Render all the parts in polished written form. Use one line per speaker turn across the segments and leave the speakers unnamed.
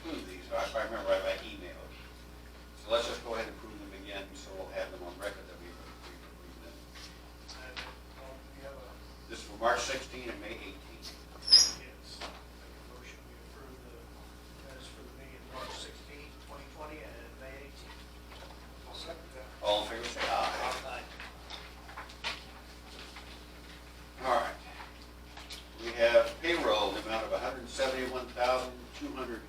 approved these, if I remember right, by email. So let's just go ahead and approve them again, so we'll have them on record that we've approved them. This is for March 16 and May 18.
Yes. Make a motion, we approve the minutes for the meeting March 16, 2020, and May 18. I'll second that.
All in favor, say aye.
Aye.
All right. We have payroll, the amount of $171,273.93.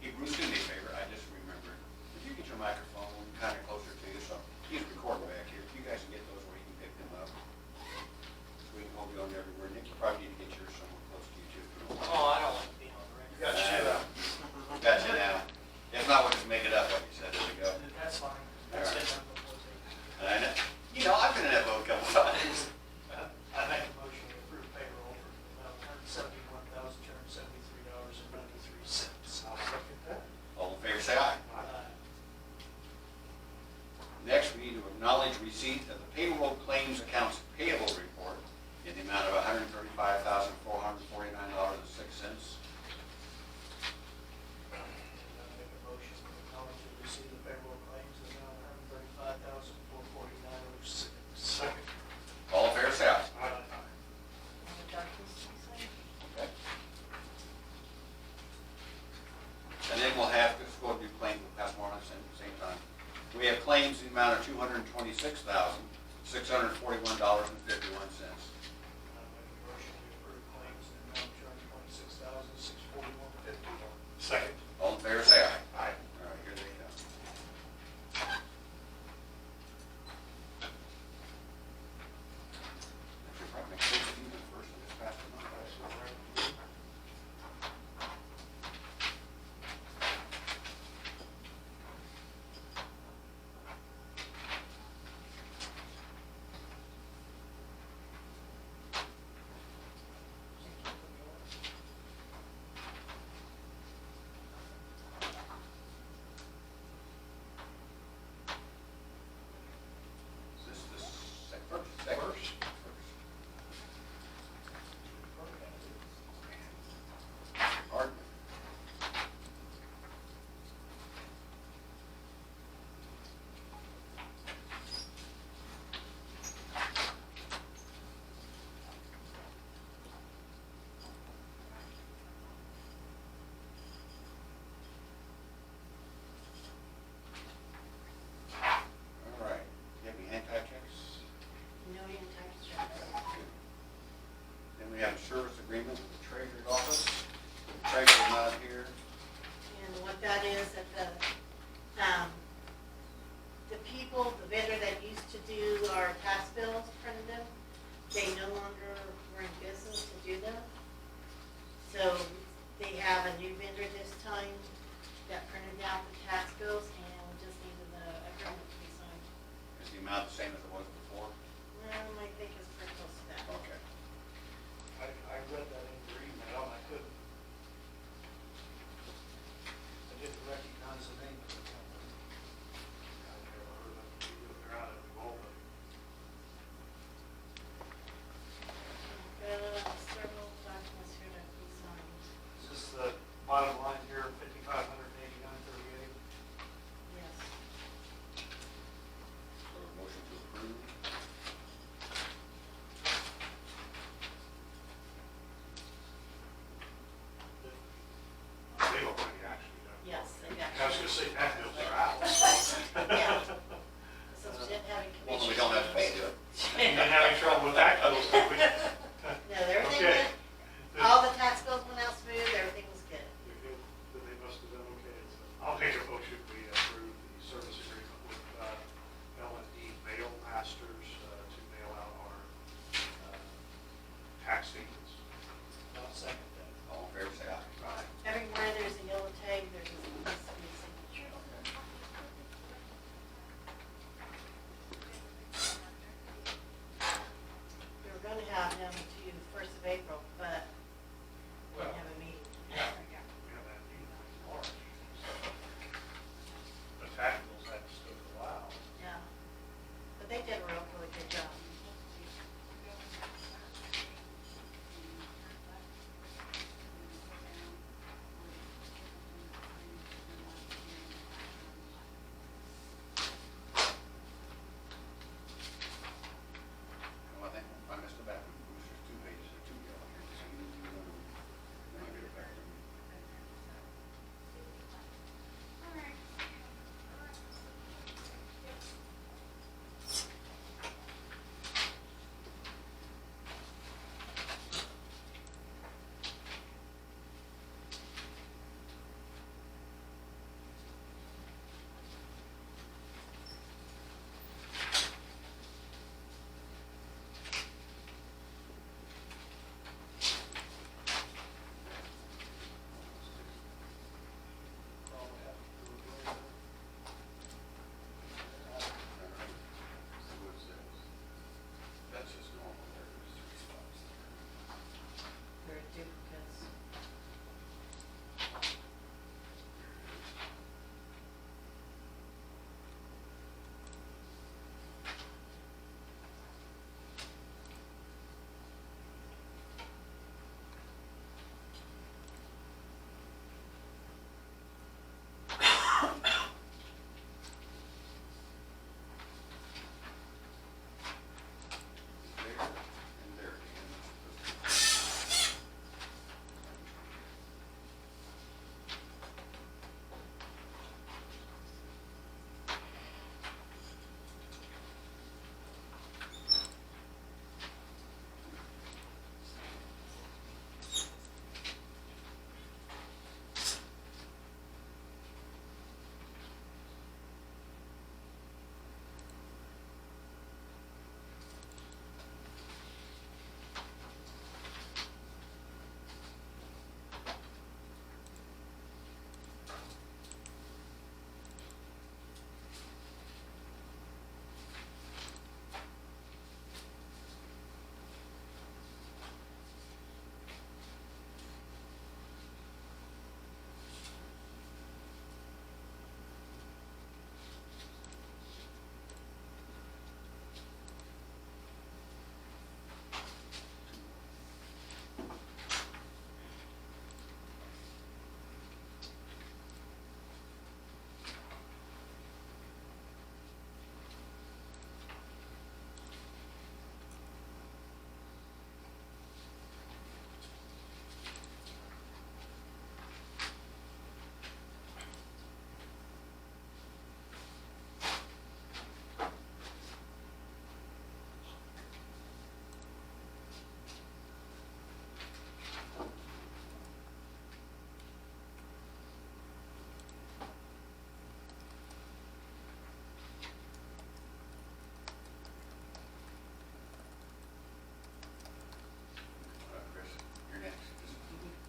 Hey, Bruce, do me a favor, I just remembered. If you get your microphone kind of closer to you, so he's recording back here. If you guys can get those where you can pick them up, so we can hold you on everywhere. Nick, you probably need to get yours somewhere close to you too.
Oh, I don't like to be on the record.
Gotcha now. If not, we'll just make it up like you said. There we go.
That's fine. That's
All right.
it.
And I know, you know, I've been in that boat a couple times.
I make a motion to approve payroll for $171,273.93. I'll second that.
All in favor, say aye. Next, we need to acknowledge receipt of the payroll claims accounts payable report in the amount of $135,449.06.
Make a motion to acknowledge and receive the payroll claims in the amount of $135,449.06. Second.
All in favor, say aye.
Aye.
Okay. And then we'll have to go do claims, we'll pass more on at the same time. We have claims in the amount of $226,641.51.
I'll make a motion to approve claims in the amount of $226,641.51. Second.
All in favor, say aye.
Aye.
All right, here they go. Actually, probably make sense to do them first and just pass them on. Is this the first? First. Pardon? All right. Do you have any hand-type checks?
No entire structure.
Then we have a service agreement with the Treasurer's Office. The Treasurer's not here.
And what that is, that the people, the vendor that used to do our tax bills, printed them, they no longer were in business to do them. So they have a new vendor this time that printed out the tax bills, and we just needed the agreement to be signed.
Is the amount the same as it was before?
I think it's pretty close to that.
Okay.
I read that in your email, and I couldn't. I didn't recognize the name of the company. I've never heard of them. They're out of Revolver.
Several documents here to be signed.
Is this the bottom line here, $5,589.38?
Yes.
So a motion to approve.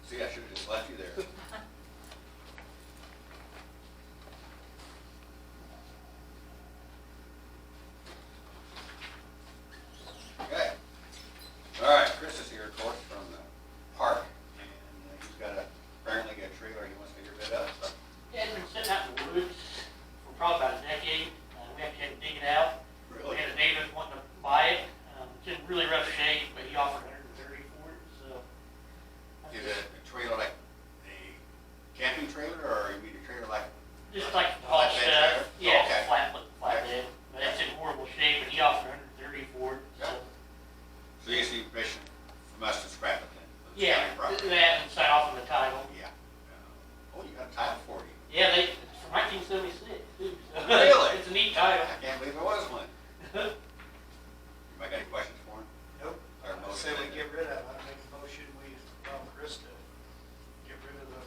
See, I should have just left you there. Okay. All right, Chris is here, of course, from the park, and he's got apparently a trailer he wants to get rid of. So.
Yeah, it's been sitting out in the woods for probably about a decade. We actually had to dig it out.
Really?
We had a neighbor that wanted to buy it. It's in really rough shape, but he offered $130 for it, so.
Is it a trailer like a camping trailer, or you mean a trailer like?
Just like the haul
flatbed
stuff.
trailer?
Yeah,
Okay.
flatbed. But it's in horrible shape, and he offered $130 for it, so.
So you see permission from us to scrap it then? It's
Yeah,
county property.
that and sign off on the title.
Yeah. Oh, you got a title for it.
Yeah, it's from 1976, too. So
Really?
It's a neat title.
I can't believe there was one. You might got any questions for him?
Nope.
Or
I
motion?
say we get rid of it. I make a motion, we allow Chris to get rid of the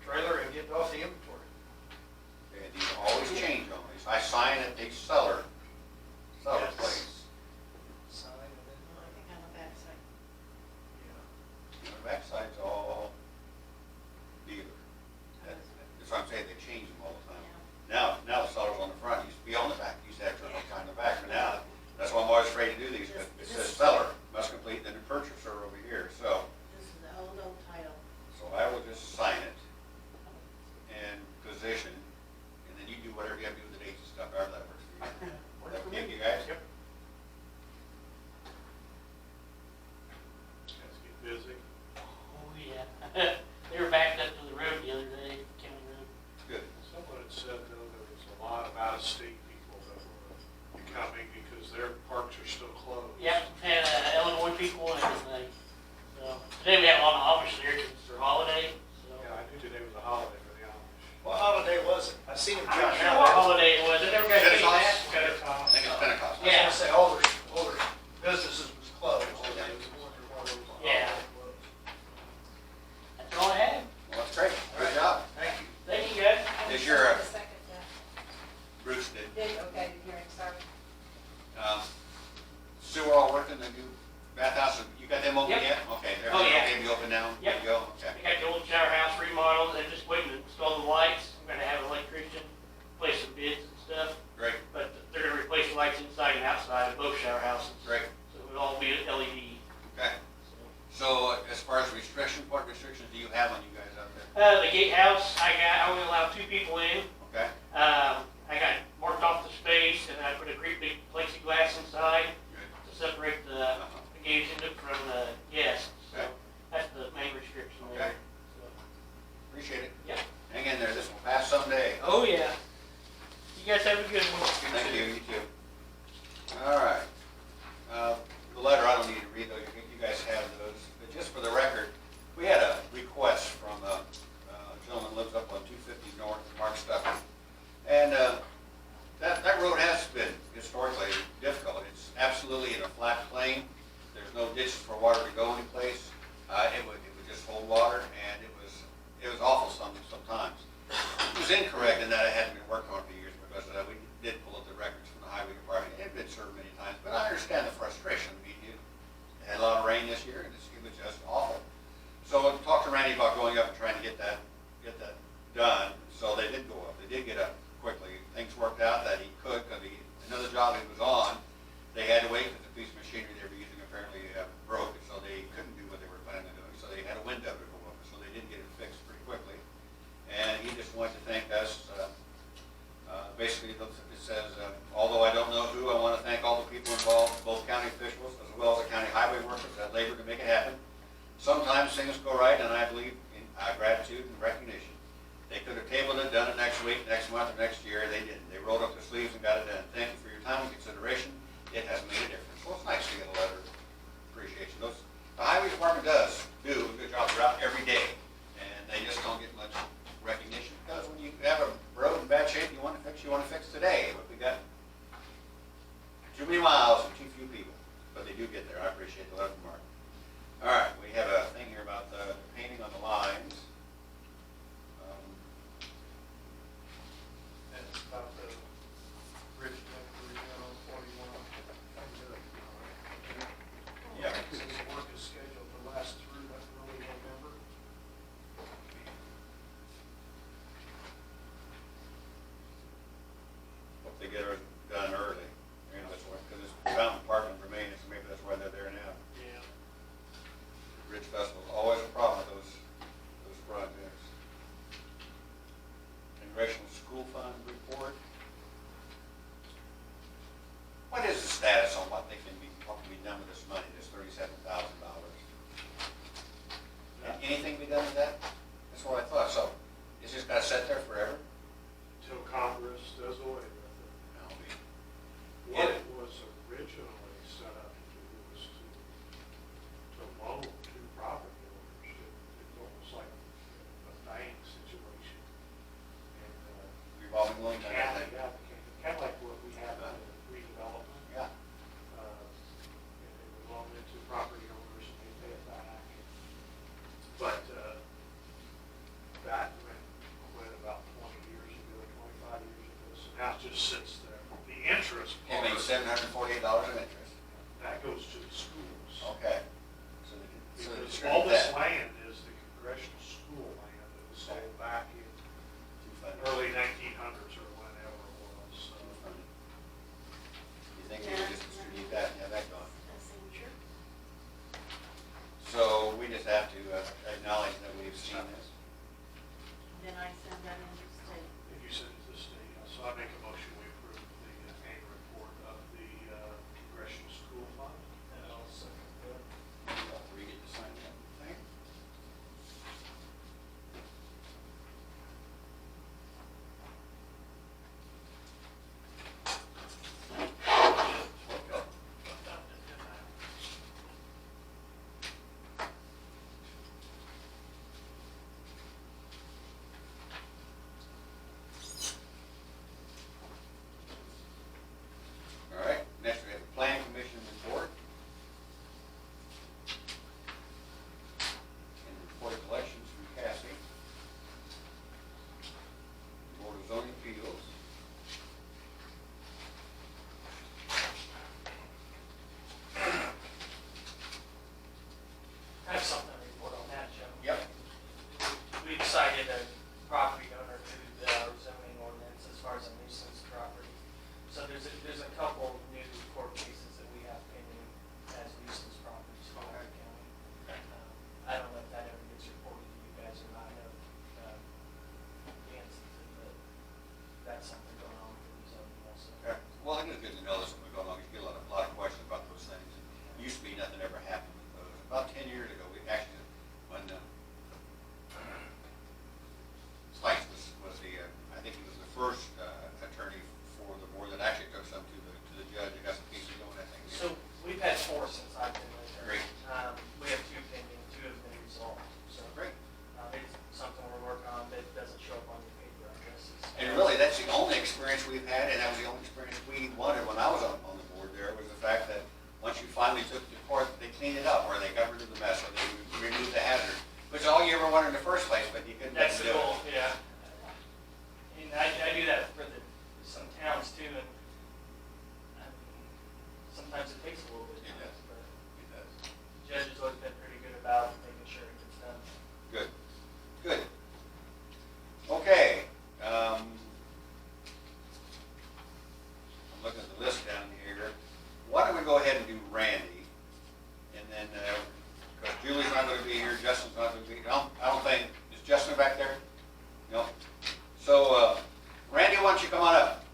trailer and get it off the inventory.
Okay, these always change on these. I sign at the seller
Yes.
place.
Sign and then,
I think on the backside.
yeah.
The backside's all dealer. That's what I'm saying, they change them all the time. Now the seller's on the front, used to be on the back, used to have turtle sign on the back, but now, that's why I'm always afraid to do these, because it says seller must complete, then the purchaser over here, so.
This is the old title.
So I will just sign it and position, and then you do whatever you have to do with the dates and stuff, however that works for you.
Works for
Okay,
me.
you guys?
Yep.
Guys get busy.
Oh, yeah. They were backed up to the road the other day, county road.
Good.
Someone had said, though, there was a lot of out-of-state people that were coming because their parks are still closed.
Yep, we've had Illinois people and everything. So today we had a lot of Amish there because it's their holiday. So
Yeah, I knew today was a holiday for the Amish.
What holiday was it? I seen him
I'm not
jump
sure
out
what
there.
holiday it was. I never got to see that.
I think it's Pentecost.
I was gonna say, all their businesses was closed.
Yeah.
Yeah. That's all I had.
Well, that's great, good job.
Thank you.
Thank you, guys.
Is your,
The second,
Bruce did,
okay, hearing, sorry.
sewer all working, the new bathhouse, you got them open
Yep.
yet? Okay, they're
Oh, yeah.
okay, be open now?
Yep.
Good to go, okay.
We got the old shower house remodeled. They're just waiting to install the lights. I'm gonna have an electrician place some bids and stuff.
Great,
But they're gonna replace the lights inside and outside of both shower houses.
great,
So it would all be LED.
okay.
So.
So as far as restrictions, what restrictions do you have on you guys out there?
The gatehouse, I only allow 2 people in.
Okay,
I got marked off the space and I put a great big plexiglass inside
good.
to separate the engaged into from the guests. So
Okay.
that's the main restriction
Okay.
there. So,
Appreciate it.
yeah.
Hang in there, this will pass someday.
Oh, yeah. You guys have a good one.
Thank you, you too. All right. The letter, I don't need to read those, you guys have those, but just for the record, we had a request from a gentleman who lives up on 250 North, Mark Stuckey. And that road has been historically difficult. It's absolutely in a flat plain. There's no ditches for water to go anyplace. It would just hold water, and it was awful sometimes. It was incorrect in that it hadn't been worked on for years, because we did pull up the records from the highway department. It had been served many times, but I understand the frustration. I mean, it had a lot of rain this year, and it was just awful. So I talked to Randy about going up and trying to get that done. So they did go up. They did get up quickly. Things worked out that he could, because another job he was on, they had to wait because the piece of machinery they were using apparently broke, so they couldn't do what they were planning on doing. So they had a window to go over, so they did get it fixed pretty quickly. And he just wanted to thank us. Basically, it says, although I don't know who, I want to thank all the people involved, both county officials as well as the county highway workers that labored to make it happen. Sometimes things go right, and I believe in gratitude and recognition. They could have tabled it, done it next week, next month, or next year. They didn't. They rolled up their sleeves and got it done. Thank you for your time and consideration. It has made a difference. Well, it's nice to get a letter of appreciation. The highway department does do a good job. They're out every day, and they just don't get much recognition, because when you have a road in bad shape you want to fix today. But we got too many miles and too few people, but they do get there. I appreciate the letter from Mark. All right, we have a thing here about the painting on the lines.
And it's about the bridge that we're doing on 41.
Yeah.
It says the work is scheduled to last through early November.
done with that? That's what I thought, so, it's just gotta sit there forever?
Till Congress does away with it.
No, we-
What it was originally set up to do was to loan to property owners. It's almost like a bank situation. And,
Revolving loan kind of
yeah,
thing?
kind of like what we have in redevelopment.
Yeah.
And they would loan it to property owners and they pay it back. But, that went about 20 years ago, 25 years ago, so now it just sits there. The interest
It
part,
makes $748 in interest.
that goes to the schools.
Okay. So they can, so they
Because
distribute
all this
that.
land is the congressional school land that was sold back in
Too funny.
early 1900s or whenever it was, so.
Too funny. You think we could just distribute that and have that gone?
That seems true.
So we just have to acknowledge that we've seen this.
Then I send that in to state.
If you send it to the state, so I make a motion, we approve the annual report of the congressional school fund.
And I'll second that.
We get to sign that thing. All right, next we have the Plan Commission report. And report of elections from Cassie. Board of Zoning Appeals.
I have something to report on that, Joe.
Yep.
We decided a property owner to the zoning ordinance as far as a nuisance property. So there's a couple new court cases that we have pending as nuisance properties in Parke County. I don't know if that ever gets reported to you guys or not. I know, Dan said that that's something going on with the zoning also.
Okay. Well, I think it's good to know this when we go along, you get a lot of questions about those things. It used to be nothing ever happened with those. About 10 years ago, we actually, when Stites was the, I think he was the first attorney for the board that actually took some to the judge and got some cases going, I think.
So we've had 4 since I've been with her.
Great.
We have 2 pending, 2 have been resolved, so.
Great.
It's something we're working on that doesn't show up on your paper addresses.
And really, that's the only experience we've had, and that was the only experience we wanted when I was on the board there, was the fact that once you finally took it to court, they cleaned it up, or they got rid of the mess, or they removed the hazard, which is all you ever wanted in the first place, but you couldn't
That's
do
the
it.
goal, yeah. And I do that for some towns too, and sometimes it takes a little bit of
It
time,
does.
but
It does.
the judge has always been pretty good about making sure it gets done.
Good, good. Okay, I'm looking at the list down here. Why don't we go ahead and do Randy? And then, because Julie's not gonna be here, Justin's not gonna be, I don't think, is Justin back there? No? So, Randy, why don't you come on up?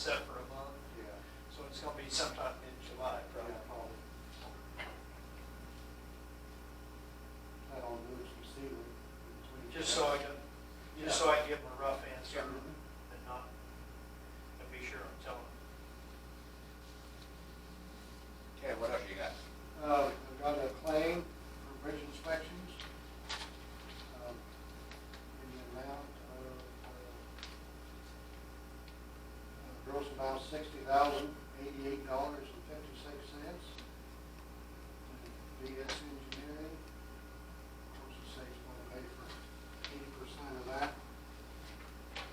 set for a month,
Yeah.
so it's gonna be sometime mid-July, probably.
I don't do is receive it.
Just so I can give them a rough answer and not, and be sure I'm telling them.
Okay, what else you got?
I've got a claim for bridge inspections, in the amount of, gross amount $60,088.56. DS Engineering, of course, the state's going to pay for 80% of that.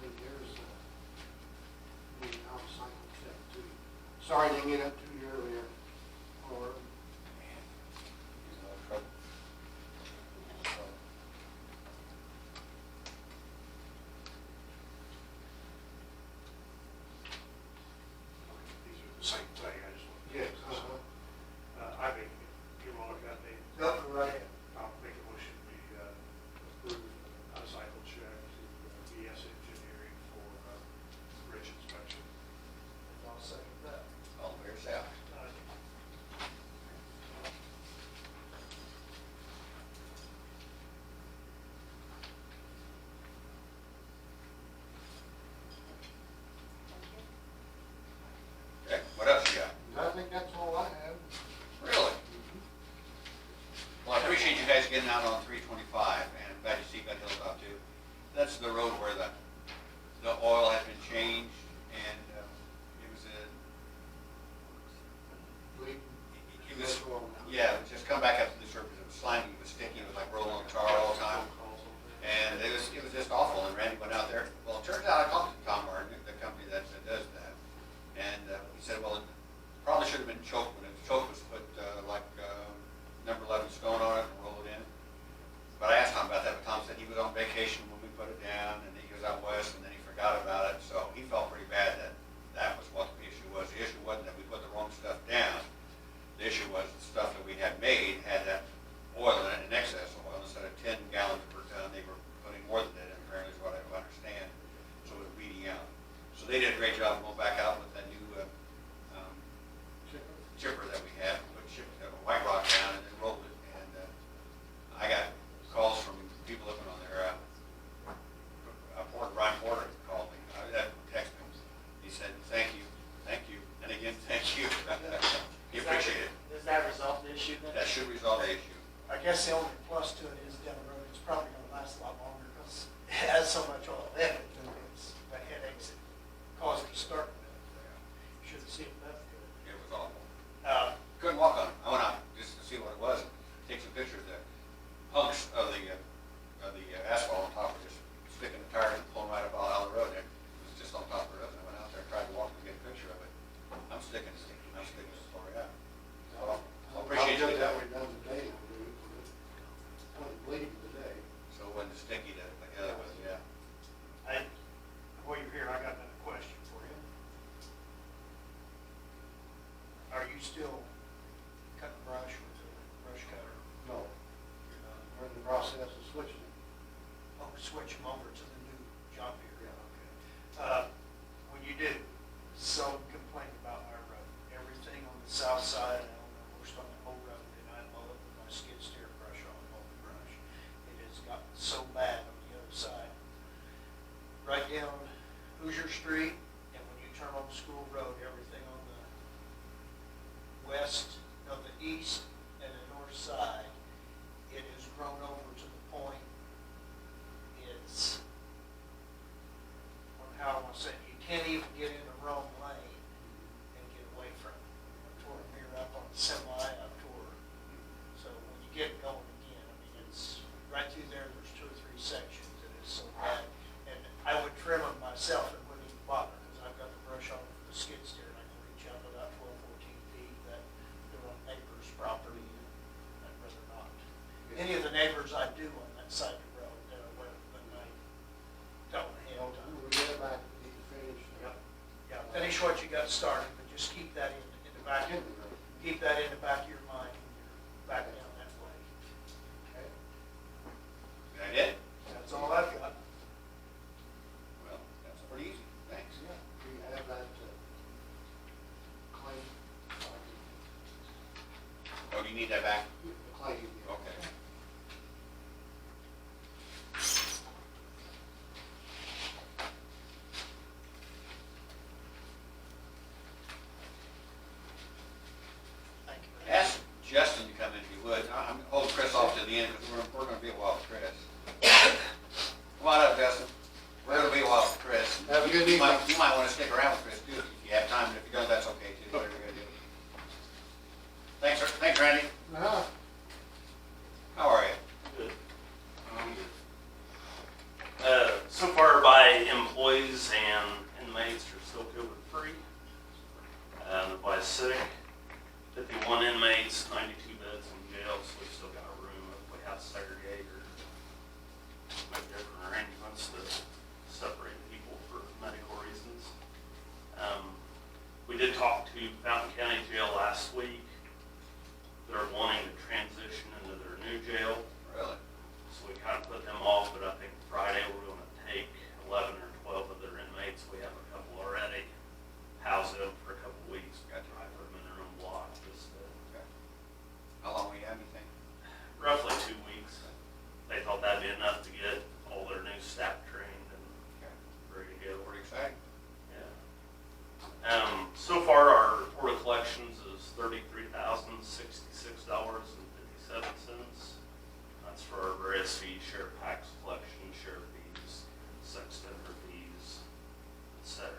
And there's the out-cycle check too. Sorry, I didn't get up to you earlier. Or,
Man, he's in a lot of trouble.
These are the same thing, I just want to.
yes,
I think, you all got the,
Go right ahead.
I'll make a motion to approve a cycle check to DS Engineering for bridge inspection.
And I'll second that.
All fair say aye. Okay, what else you got?
I think that's all I have.
Really? Well, I appreciate you guys getting out on 325, and I'm glad you see that hilltop too. That's the road where the oil has been changed, and it was it was, yeah, it was just come back up to the surface. It was slimy, it was sticky, it was like rolling on tar all the time. And it was just awful, and Randy went out there. Well, it turns out I talked to Tom Martin, the company that does that, and he said, well, it probably should have been choked, but the choke was put number 11 stone on it and roll it in. But I asked Tom about that, but Tom said he was on vacation when we put it down, and he was out west, and then he forgot about it, so he felt pretty bad that that was what the issue was. The issue wasn't that we put the wrong stuff down. The issue was the stuff that we had made had that oil in it, in excess oil. Instead of 10 gallons per ton, they were putting more than that in, apparently is what I understand. So it was weeding out. So they did a great job going back out with that new chipper that we had, put white rock down and then rolled it. And I got calls from people living on there. Ryan Porter called me. Text me. He said, thank you, and again, thank you. He appreciated it.
Does that resolve the issue then?
That should resolve the issue.
I guess the only plus to it is down the road, it's probably gonna last a lot longer because it has so much oil in it. It's the headaches it caused to start with. Should have seen that good.
It was awful.
Uh,
Couldn't walk on it. I went out just to see what it was, take some pictures. The hunks of the asphalt on top were just sticking the tires and pulling right up all the road. It was just on top of the road. And I went out there and tried to walk and get a picture of it. I'm sticking this story out. So I appreciate you
that
doing
we
that.
done today, I'll bleed today.
So it wasn't sticky to the other was, yeah.
While you're here, I got another question for you. Are you still cutting brush with a brush cutter?
No,
You're not.
we're in the process of switching it.
Oh, switch them over to the new John Deere.
Yeah.
Okay. When you do, some complain about our road. Everything on the south side, I don't know, most on the whole road, and I mow it with my skid steer brush on, mow the brush. It has gotten so bad on the other side. Right down Hoosier Street, and when you turn on School Road, everything on the west, of the east and the north side, it has grown over to the point it's, how I want to say it, you can't even get in the wrong lane and get away from it. I tore a mirror up on the semi, I tore, so when you get going again, I mean, it's right through there, there's 2 or 3 sections, and it's so bad. And I would trim them myself and wouldn't even bother, because I've got the brush on for the skid steer, and I can reach out about 12, 14 feet, that they're on neighbor's property, and I'd rather not. Any of the neighbors I do on that side of the road, they're aware, but I don't
So
have time.
we get back, need to finish.
Yeah, finish what you got started, but just keep that in the back, keep that in the back of your mind when you're back down that way.
Okay.
Did I did?
That's all I've got.
Well, that's pretty easy. Thanks.
Yeah, we have that
you need that back?
The clay.
Okay.
Thank you.
Ask Justin to come in if you would. I'm holding Chris off to the end because we're gonna be a while with Chris. Come on up, Justin. We're gonna be a while with Chris.
Have a good
You
evening.
might wanna stick around with Chris too, if you have time, and if you don't, that's okay too, whatever you're gonna do. Thanks, Randy.
Uh-huh.
How are you?
Good. So far by employees and inmates are still COVID free. By sick, 51 inmates, 92 beds in jail, so we still got room if we have to segregate or make different arrangements to separate people for medical reasons. We did talk to Fountain County Jail last week. They're wanting to transition into their new jail.
Really?
So we kind of put them off, but I think Friday we're going to take 11 or 12 of their inmates. We have a couple already. House them for a couple weeks. We got to try put them in their own block. Just
Okay. How long will you have, you think?
roughly 2 weeks. They thought that'd be enough to get all their new staff trained and
Okay.
ready to go.
Pretty exciting.
Yeah. So far our Board of Collections is $33,066.57. That's for our various fees, sheriff tax collection, sheriff fees, sex offender fees, etc.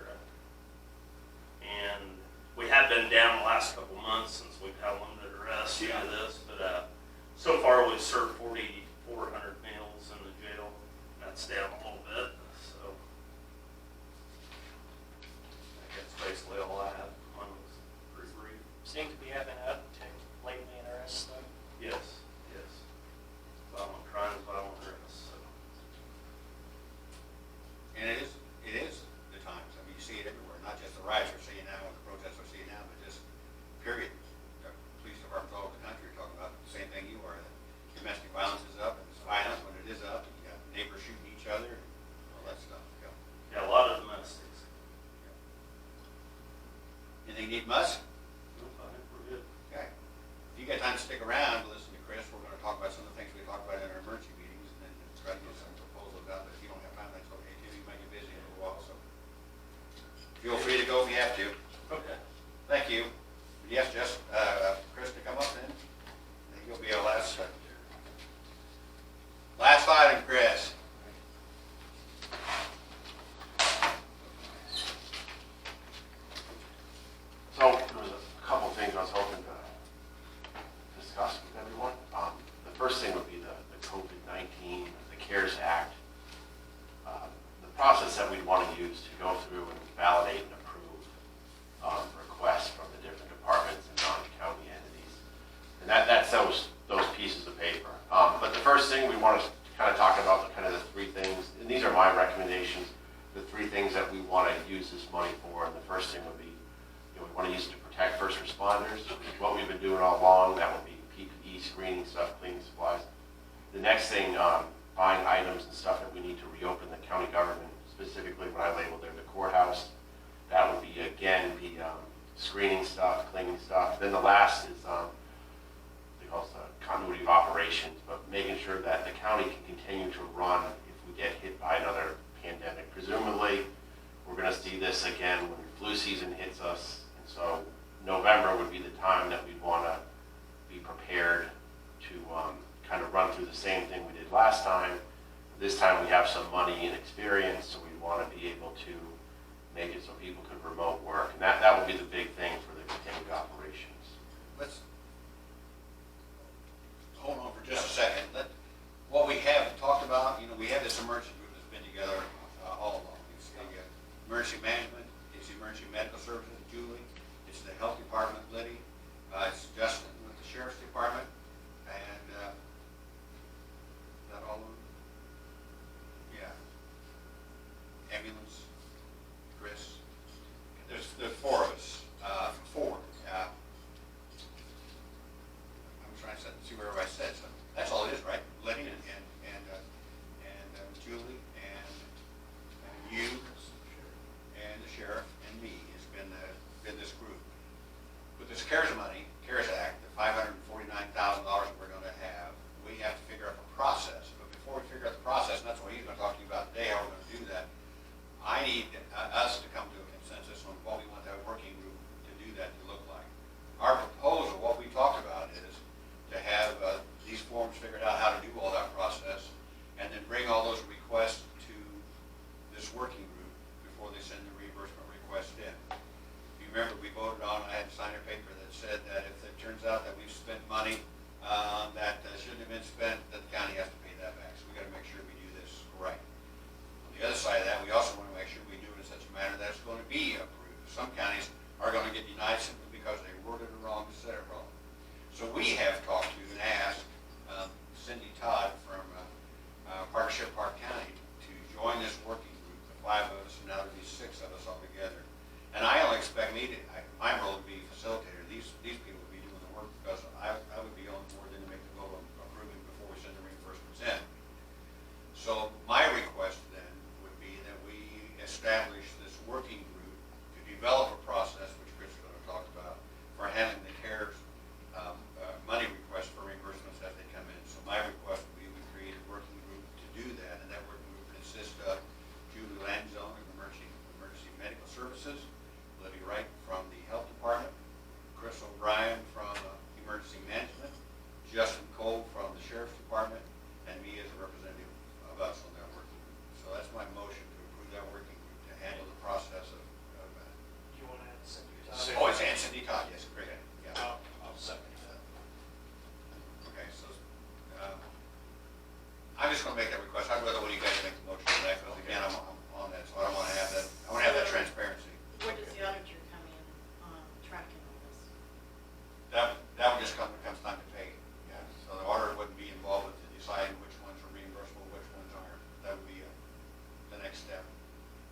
And we have been down the last couple months since we've had limited arrests due to this, but so far we've served 4,400 meals in the jail. That's down a little bit, so I guess basically all I have. Mine was pretty brief.
Seem to be having an uptick lately in arrests, though.
Yes, yes. Violent crimes, violent arrests, so.
And it is the times. I mean, you see it everywhere, not just the riots we're seeing now and the protests we're seeing now, but just period. The police departments all over the country are talking about the same thing you are. That domestic violence is up, and it's violent when it is up. And you got neighbors shooting each other and all that stuff.
Yeah, a lot of domestics.
Anything you need, Mus?
Nope, I think we're good.
Okay. If you got time to stick around to listen to Chris, we're going to talk about some of the things we talked about in our emergency meetings and then try to get some proposals out. But if you don't have time, that's okay too. You might get busy in a little while, so feel free to go if you have to.
Okay.
Thank you. Yes, just Chris to come up then. I think you'll be our last item, Chris.
So there was a couple of things I was hoping to discuss with everyone. The first thing would be the COVID-19, the CARES Act. The process that we'd want to use to go through and validate and approve requests from the different departments and non-county entities. And that's those pieces of paper. But the first thing we want to kind of talk about the three things, and these are my recommendations, the three things that we want to use this money for. And the first thing would be, we want to use it to protect first responders, which is what we've been doing all along. That would be PPE, screening stuff, cleaning supplies. The next thing, buying items and stuff that we need to reopen the county government, specifically what I labeled there, the courthouse. That would be, again, screening stuff, cleaning stuff. Then the last is, they call it continuity of operations, but making sure that the county can continue to run if we get hit by another pandemic. Presumably, we're going to see this again when flu season hits us, and so November would be the time that we'd want to be prepared to kind of run through the same thing we did last time. This time we have some money and experience, so we want to be able to make it so people could remote work, and that would be the big thing for the continued operations.
Let's hold on for just a second. What we have talked about, we have this emergency group that's been together all along. It's the emergency management, it's the emergency medical services, Julie, it's the health department, Liddy, it's Justin with the sheriff's department, and is that all of them? Yeah. Ambulance, Chris. There's some counties are gonna get denied simply because they worded it wrong, said it wrong. So we have talked to and asked Cindy Todd from Parke County to join this working group, the 5 of us, and now there'll be 6 of us all together. And I only expect my role to be facilitator. These people would be doing the work because I would be on board then to make the vote on approving before we send the reimbursements in. So my request then would be that we establish this working group to develop a process, which Chris is going to talk about, for handling the CARES money requests for reimbursements as they come in. So my request would be we create a working group to do that, and that working group would consist of Julie Lanzone of Emergency Medical Services, Lydia Wright from the Health Department, Chris O'Brien from Emergency Management, Justin Cole from the Sheriff's Department, and me as a representative of us on that working group. So that's my motion to approve that working group to handle the process of
Do you want to add Cindy Todd?
oh, it's and Cindy Todd, yes, great, yeah.
I'll second that.
Okay, so, I'm just gonna make that request. I'd rather one of you guys make the motion for that, because again, I'm on that, so I don't wanna have that, I wanna have that transparency.
Where does the auditor come in on tracking all this?
That would just comes time to pay, yeah. So the auditor wouldn't be involved with deciding which ones are reimbursable, which ones aren't. That would be the next step.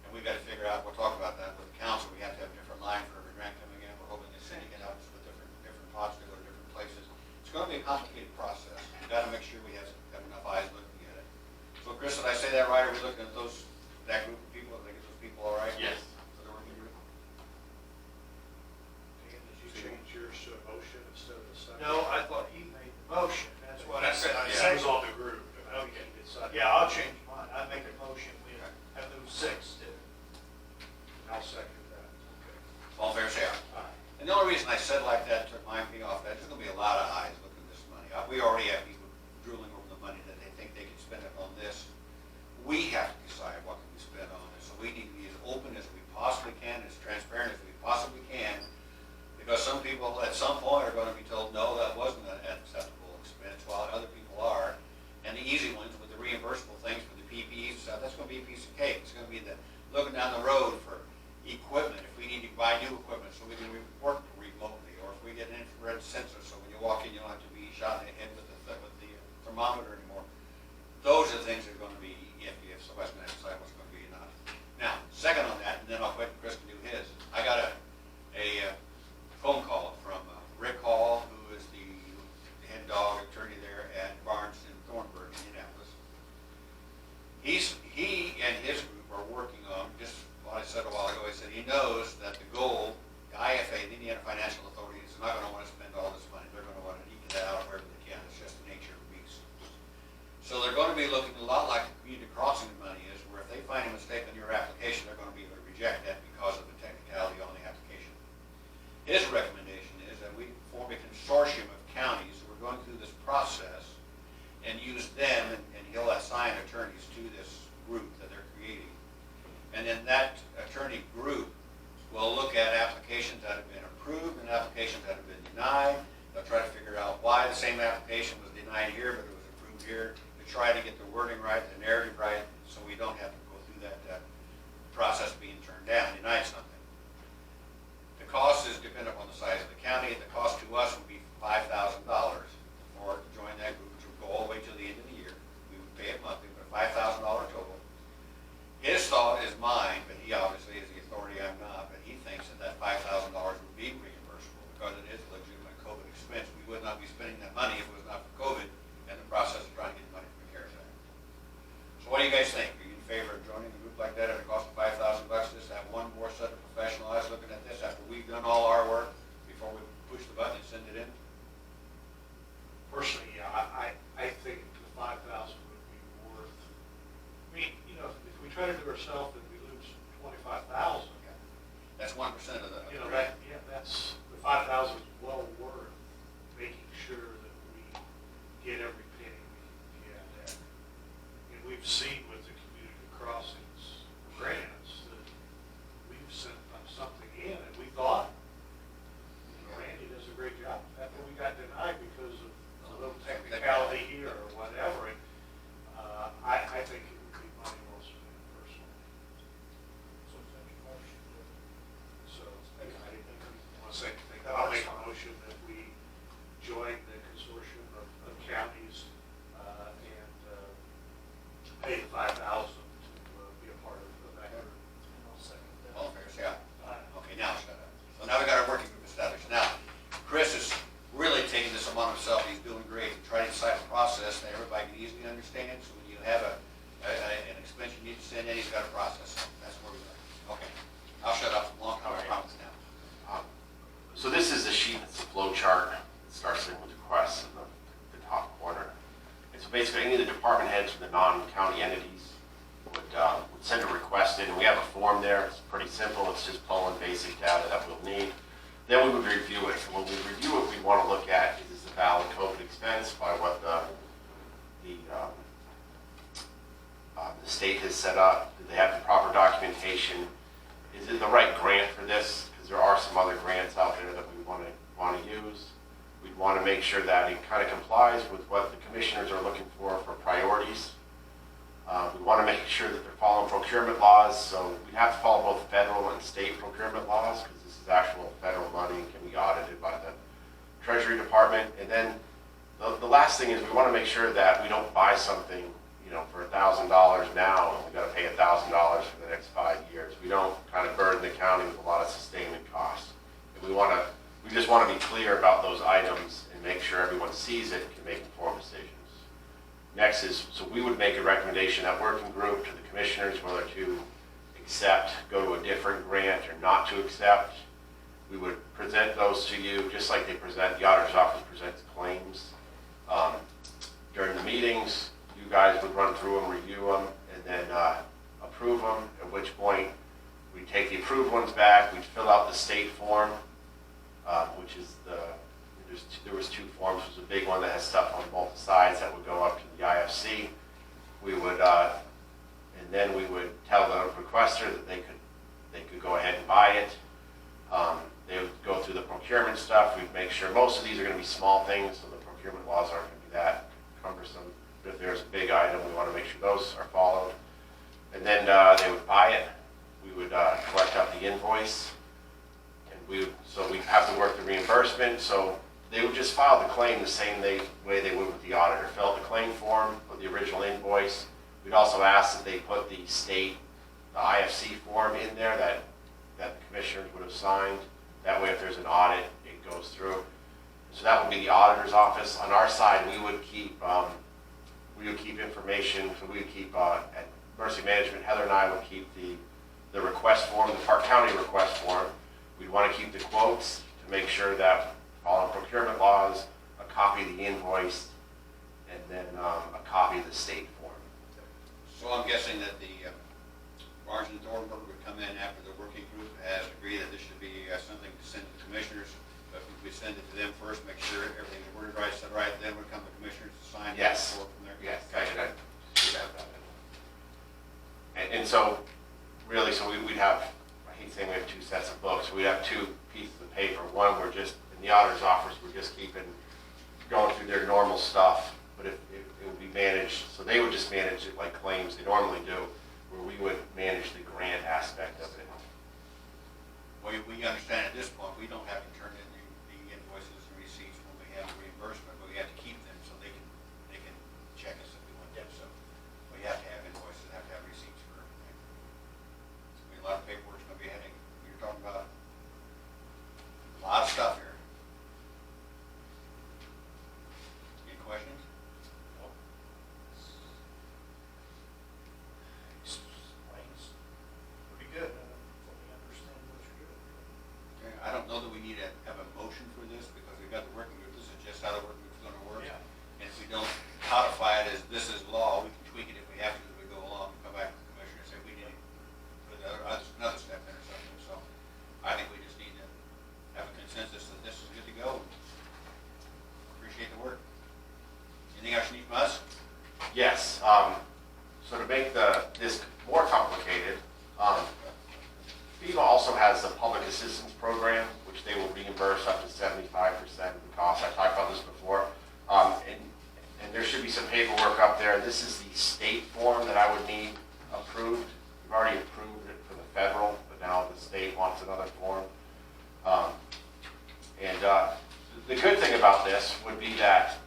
And we've got to figure out, we'll talk about that with the council, we have to have a different line for every grant coming in. We're hoping the city can help us with different pots to go to different places. It's gonna be a complicated process. We've got to make sure we have enough eyes looking at it. So Chris, did I say that right? Are we looking at that group of people? Did I get those people all right?
Yes.
For the working group?
Dan, did you change yours to a motion instead of a second?
No, I thought he made the motion, that's what I said. I
Yeah, it was
second.
on the group.
Okay.
Decided.
Yeah, I'll change mine, I make a motion, we have those 6 do.
I'll second that. Okay.
All fair, say aye.
All right.
And the only reason I said like that took my me off that, there's gonna be a lot of eyes looking at this money. We already have people drooling over the money that they think they can spend it on this. We have to decide what can we spend on it, so we need to be as open as we possibly can, as transparent as we possibly can, because some people at some point are gonna be told, no, that wasn't an acceptable expense, while other people are. And the easy ones with the reimbursable things for the PPEs and stuff, that's gonna be a piece of cake. It's gonna be the looking down the road for equipment, if we need to buy new equipment so we can work remotely, or if we get an infrared sensor so when you walk in you don't have to be shot in the head with the thermometer anymore. Those are the things that are going to be iffy if somebody's going to decide what's going to be or not. Now, second on that, and then I'll quit Chris to do his. I got a phone call from Rick Hall, who is the head dog attorney there at Barnes in Thornburg, Indianapolis. He and his group are working on, just what I said a while ago, he said he knows that the goal, the IFA, the Indiana Financial Authority, is not going to want to spend all this money. They're going to want to eke it out wherever they can. It's just the nature of the beast. So they're going to be looking a lot like the community crossing money is, where if they find a mistake on your application, they're going to be able to reject that because of the technicality on the application. His recommendation is that we form a consortium of counties who are going through this process and use them, and he'll assign attorneys to this group that they're creating. And then that attorney group will look at applications that have been approved and applications that have been denied. They'll try to figure out why the same application was denied here, but it was approved here, to try to get the wording right, the narrative right, so we don't have to go through that process of being turned down, denied something. The cost is dependent upon the size of the county. The cost to us would be $5,000 for to join that group, which would go all the way to the end of the year. We would pay it monthly, but $5,000 total. His thought is mine, but he obviously is the authority, I'm not, but he thinks that $5,000 would be reimbursable because it is a legitimate COVID expense. We would not be spending that money if it was not for COVID and the process of trying to get the money from the CARES Act. So what do you guys think? Are you in favor of joining a group like that at a cost of $5,000 just to have one more set of professional eyes looking at this after we've done all our work before we push the button and send it in?
Personally, yeah, I think the 5,000 would be worth, I mean, you know, if we try to do it ourselves and we lose 25,000,
That's 1% of the.
you know, that's, the 5,000 is well worth making sure that we get every penny we can get. And we've seen with the community crossings grants that we've sent something in and we thought, you know, Randy does a great job. After we got denied because of a little technicality here or whatever, and I think it would be money well spent personally.
So it's a motion.
So
chart that starts in with requests in the top corner. And so basically, any of the department heads from the non-county entities would send a request in, and we have a form there. It's pretty simple. It's just pulling basic data that we'll need. Then we would review it. And when we review it, we want to look at, is this a valid COVID expense by what the state has set up? Do they have the proper documentation? Is it the right grant for this? Because there are some other grants out there that we want to use. We'd want to make sure that it kind of complies with what the commissioners are looking for priorities. We want to make sure that they're following procurement laws, so we have to follow both federal and state procurement laws, because this is actual federal money and can be audited by the Treasury Department. And then the last thing is we want to make sure that we don't buy something, for $1,000 now, and we got to pay $1,000 for the next 5 years. We don't kind of burden the county with a lot of sustainment costs. And we just want to be clear about those items and make sure everyone sees it and can make informed decisions. Next is, so we would make a recommendation, that working group, to the commissioners, whether to accept, go to a different grant, or not to accept. We would present those to you, just like the auditor's office presents claims. During the meetings, you guys would run through them, review them, and then approve them, at which point we take the approved ones back, we'd fill out the state form, which is there was 2 forms. There's a big one that has stuff on both sides that would go up to the IFC. We would, and then we would tell the requester that they could go ahead and buy it. They would go through the procurement stuff. We'd make sure most of these are going to be small things, so the procurement laws aren't going to be that cumbersome. But if there's a big item, we want to make sure those are followed. And then they would buy it. We would collect up the invoice, and so we'd have to work the reimbursement. So they would just file the claim the same way they would with the auditor. Fill out the claim form, put the original invoice. We'd also ask that they put the IFC form in there that the commissioners would have signed. That way, if there's an audit, it goes through. So that would be the auditor's office. On our side, we would keep information. So we would keep at Mercy Management, Heather and I would keep the request form, the Parke County request form. We'd want to keep the quotes to make sure that following procurement laws, a copy of the invoice, and then a copy of the state form.
So I'm guessing that the Barnes and Thornburg would come in after the working group has agreed that this should be something to send to the commissioners. But we send it to them first, make sure everything's worded right, said right, then would come the commissioners to sign.
Yes.
From there.
Yes, I should have that. And so, really, so we'd have, I hate saying we have 2 sets of books, we'd have 2 pieces of paper. One, we're just, in the auditor's office, we're just going through their normal stuff, but it would be managed, so they would just manage it like claims they normally do, where we would manage the grant aspect of it.
Well, we understand at this point, we don't have to turn in the invoices and receipts when we have reimbursement, but we have to keep them so they can check us if we want to. So we have to have invoices, have to have receipts for everything. I mean, a lot of paperwork's going to be a headache. You're talking about a lot of stuff here. Any questions?
Explains pretty good. Fully understand what you're doing.
Okay, I don't know that we need to have a motion for this because we've got the working group. This is just how the working group's going to work.
Yeah.
And if we don't codify it as this is law, we can tweak it if we have to as we go along and come back to the commissioner and say we need to put another step in or something. So I think we just need to have a consensus that this is good to go. Appreciate the work. Anything else you need from us?
Yes, so to make this more complicated, FEMA also has the public assistance program, which they will reimburse up to 75% of the cost. I talked about this before. And there should be some paperwork up there. This is the state form that I would need approved. We've already approved it for the federal, but now the state wants another form. The good thing about this would be that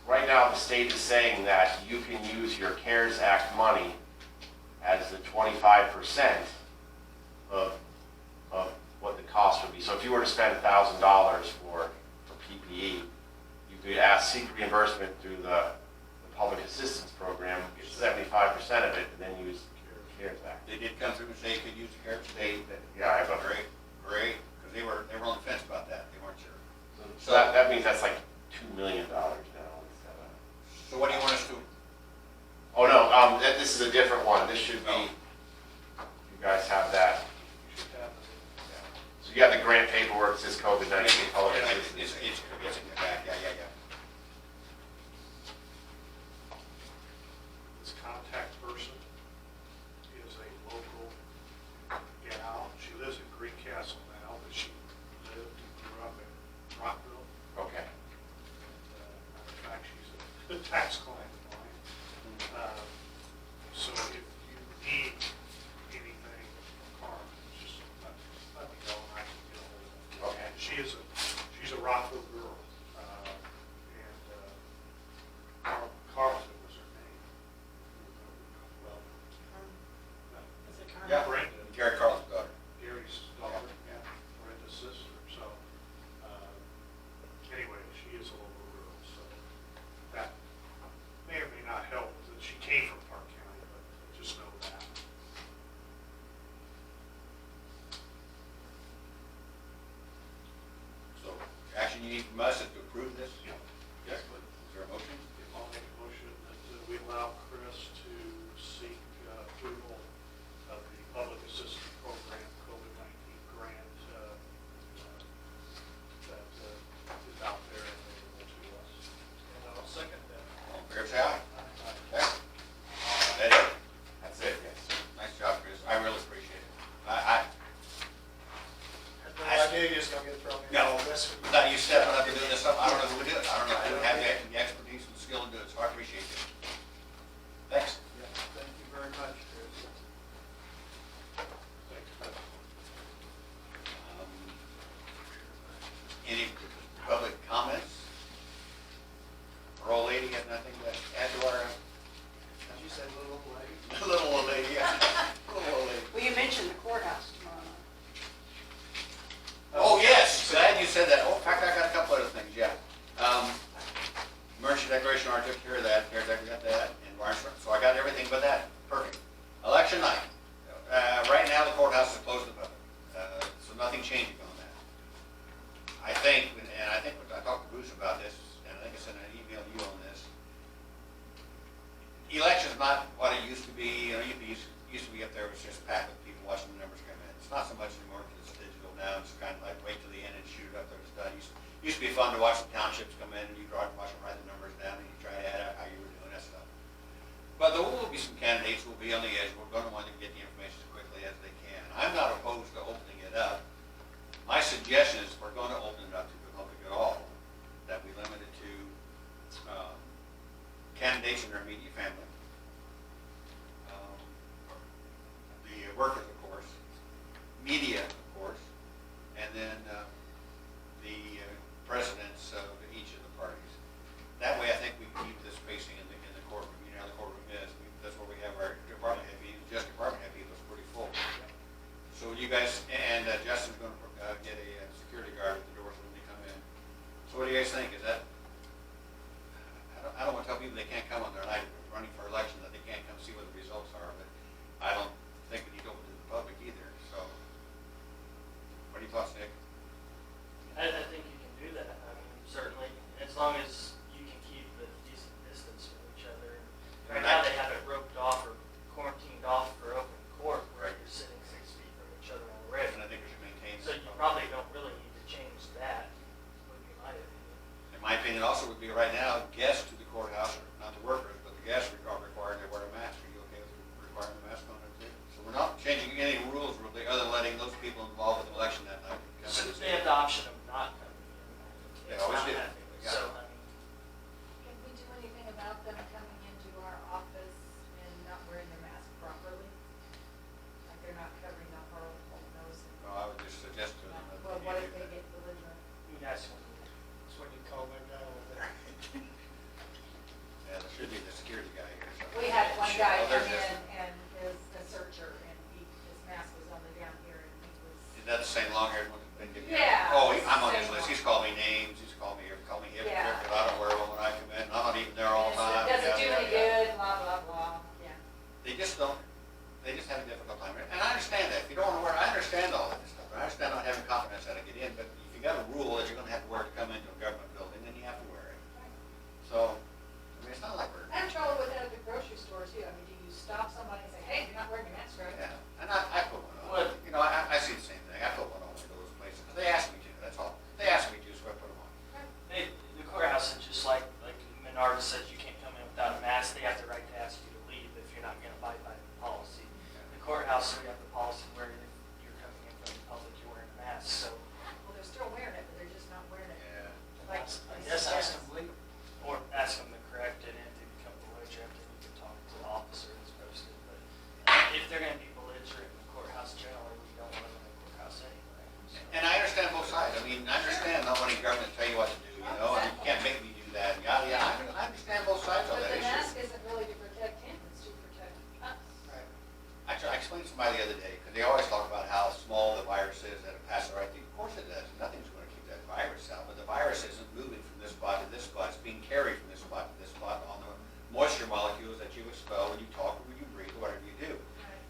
right now the state is saying that you can use your CARES Act money as the 25% of what the cost would be. So if you were to spend $1,000 for PPE, you could seek reimbursement through the public assistance program, get 75% of it, and then use the CARES Act.
They did come through and say you could use the CARES.
Yeah, I have a
Great, because they were on the fence about that. They weren't sure.
So that grant paperwork says COVID-19 public
It's,
assistance.
it's in the back, yeah.
This contact person is a local gal. She lives in Greencastle now, but she lived and grew up in Rockville.
Okay.
Matter of fact, she's a tax client of mine. So if you need anything from Carmen, just let me know and I can get a hold of it.
Okay.
She's a Rockville girl. And Carlton was her name. Well,
Is it
Yeah.
Carmen?
Brenda,
Gary Carl's daughter.
Gary's daughter, Brenda's sister. So, anyway, she is a local girl, so that may or may not help that she came from Parke County, but just know that.
So, action you need from us is to approve this?
Yeah.
Yes, please. Is there a motion?
I'll make a motion that we allow Chris to seek approval of the Public Assistance Program COVID-19 grant that is out there and available to us. And I'll second that.
All in favor, say aye. Okay. That it?
That's it, yes.
Nice job, Chris. I really appreciate it. I
Had no idea you was gonna get thrown in
No.
all this.
thought you stepping up and doing this stuff. I don't know who would do it. I don't know who would have the expertise and skill to do it, so I appreciate it. Thanks.
Yeah, thank you very much, Chris.
Thanks, Chris.
Any public comments? Our old lady has nothing to add to our,
You said little lady.
little old lady, yeah. Little old lady.
Well, you mentioned the courthouse tomorrow night.
Oh, yes, glad you said that. Oh, in fact, I got a couple other things, yeah. Emergency declaration, I took care of that, CARES Act, we got that, and so I got everything but that, perfect. Election night, right now the courthouse is closed to the public, so nothing changing on that. I think, and I think I talked to Bruce about this, and I think I sent an email to you on this. Election's not what it used to be, used to be up there, it was just packed with people watching the numbers come in. It's not so much anymore because it's digital now, it's kind of like wait till the end and shoot it up there, it's done. Used to be fun to watch the townships come in and you drive and watch them write the numbers down and you try to add out how you were doing that stuff. But there will be some candidates who will be on the edge, we're going to want to get the information as quickly as they can. I'm not opposed to opening it up. My suggestion is if we're going to open it up to the public at all, that we limit it to candidates and their immediate family. The workers, of course, media, of course, and then the presidents of each of the parties. That way, I think we keep the spacing in the courtroom. You know how the courtroom is. That's where we have our department head meetings. Just department head meetings was pretty full. So you guys, and Justin's going to get a security guard at the doors when they come in. So what do you guys think? Is that, I don't want to tell people they can't come on their night running for election, that they can't come see what the results are, but I don't think we need to open it to the public either. So what are your thoughts, Nick?
I think you can do that. I mean, certainly, as long as you can keep the decent distance from each other. Right now, they have it roped off or quarantined off for open court, where
Right.
you're sitting 6 feet from each other already.
And I think we should maintain.
So you probably don't really need to change that, would be my opinion.
In my opinion, also would be right now, guests to the courthouse, not the workers, but the guests are required to wear a mask. Are you okay with requiring a mask on it too? So we're not changing any rules really, other than letting those people involved with the election that night come
So
in and
they
see
have
it.
the option of not coming in.
They
It's
always
not
do.
happening.
Yeah.
So, I mean,
Can we do anything about them coming into our office and not wearing their mask properly? Like they're not covering up our whole nose and
No, I would just suggest to them. that
Well,
they
what
do
if they
that.
get belligerent?
you guys,
That's what you call that guy over there.
always talk about how small the virus is that it passes right through. Of course it does. Nothing's going to keep that virus out, but the virus isn't moving from this spot to this spot. It's being carried from this spot to this spot on the moisture molecules that you expel when you talk or when you breathe or whatever you do.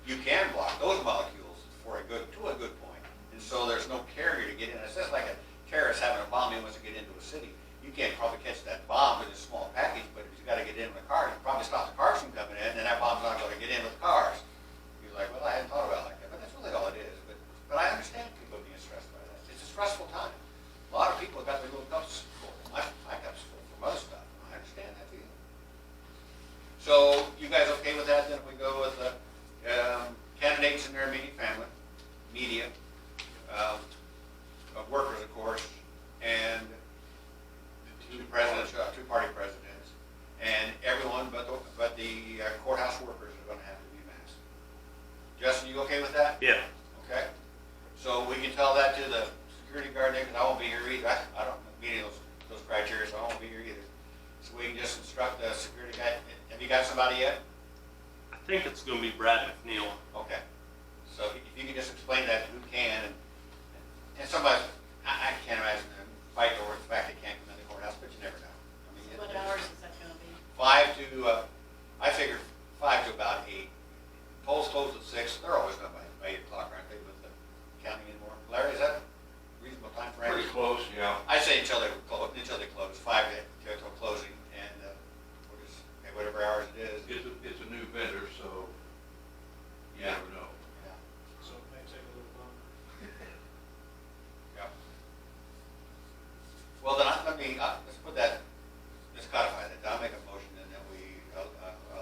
You can block those molecules to a good point. And so there's no carrier to get in. It's just like a terrorist having a bomb. He wants to get into a city. You can't probably catch that bomb with a small package, but if you got to get in with a car, you can probably stop the cars from coming in, and that bomb's not going to get in with the cars. You're like, well, I hadn't thought about it like that, but that's really all it is. But I understand people being stressed by that. It's a stressful time. A lot of people have got their little cups full. My cup's full from other stuff. I understand that feeling. So you guys okay with that? Then if we go with the candidates and their immediate family, media, workers, of course, and two presidents, two-party presidents, and everyone but the courthouse workers are going to have to be masked. Justin, you okay with that?
Yeah.
Okay. So we can tell that to the security guard there, because I won't be here either. I don't meet any of those criteria, so I won't be here either. So we can just instruct the security guy. Have you got somebody yet?
I think it's going to be Brad McNeil.
Okay. So if you can just explain that to who can, and somebody, I can't imagine them fighting over the fact they can't come in the courthouse, but you never know. I mean,
What hours is that gonna be?
5 to, I figure 5 to about 8. Polls close at 6. They're always done by 8 o'clock, aren't they, with the counting anymore? Larry, is that a reasonable time frame?
Pretty close, yeah.
I say until they close, 5 till closing, and we'll just, whatever hours it is.
It's a new vendor, so you
Yeah.
never know.
Yeah.
So it may take a little longer.
Yeah. Well, then, let's put that, let's codify that. I'll make a motion, and then we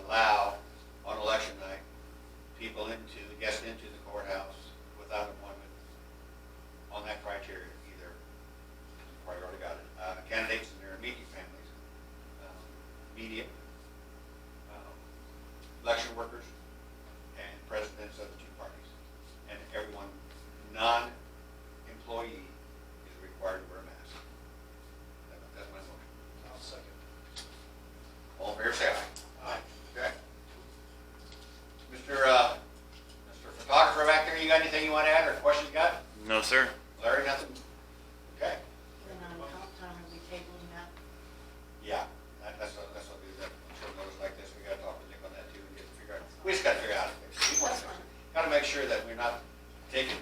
allow on election night, guests into the courthouse without appointment on that criteria, either, you probably already got it, candidates and their immediate families, media, election workers, and presidents of the two parties. And everyone non-employee is required to wear a mask. That's my motion.
I'll second.
All in favor, say aye. Aye. Okay. Mr. Photographer back there, you got anything you want to add or questions you got?
No, sir.
Larry, nothing? Okay.
Then comp time, are we tabling that?
Yeah, that's what we'll do. That on short notice like this, we gotta talk with Nick on that too and get to figure out. We just gotta figure out how to fix it. We wanna fix it. Gotta make sure that we're not taking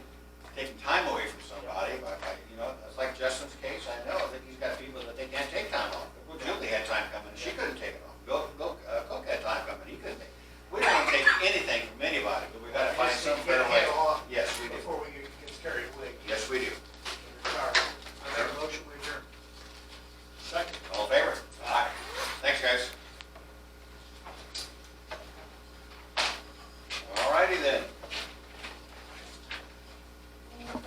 time away from somebody by, it's like Justin's case. I know that he's got people that they can't take time off. Well, Julie had time coming, she couldn't take it off. Cook had time coming, he couldn't take it. We don't want to take anything from anybody, but we gotta find some fair way. Yeah,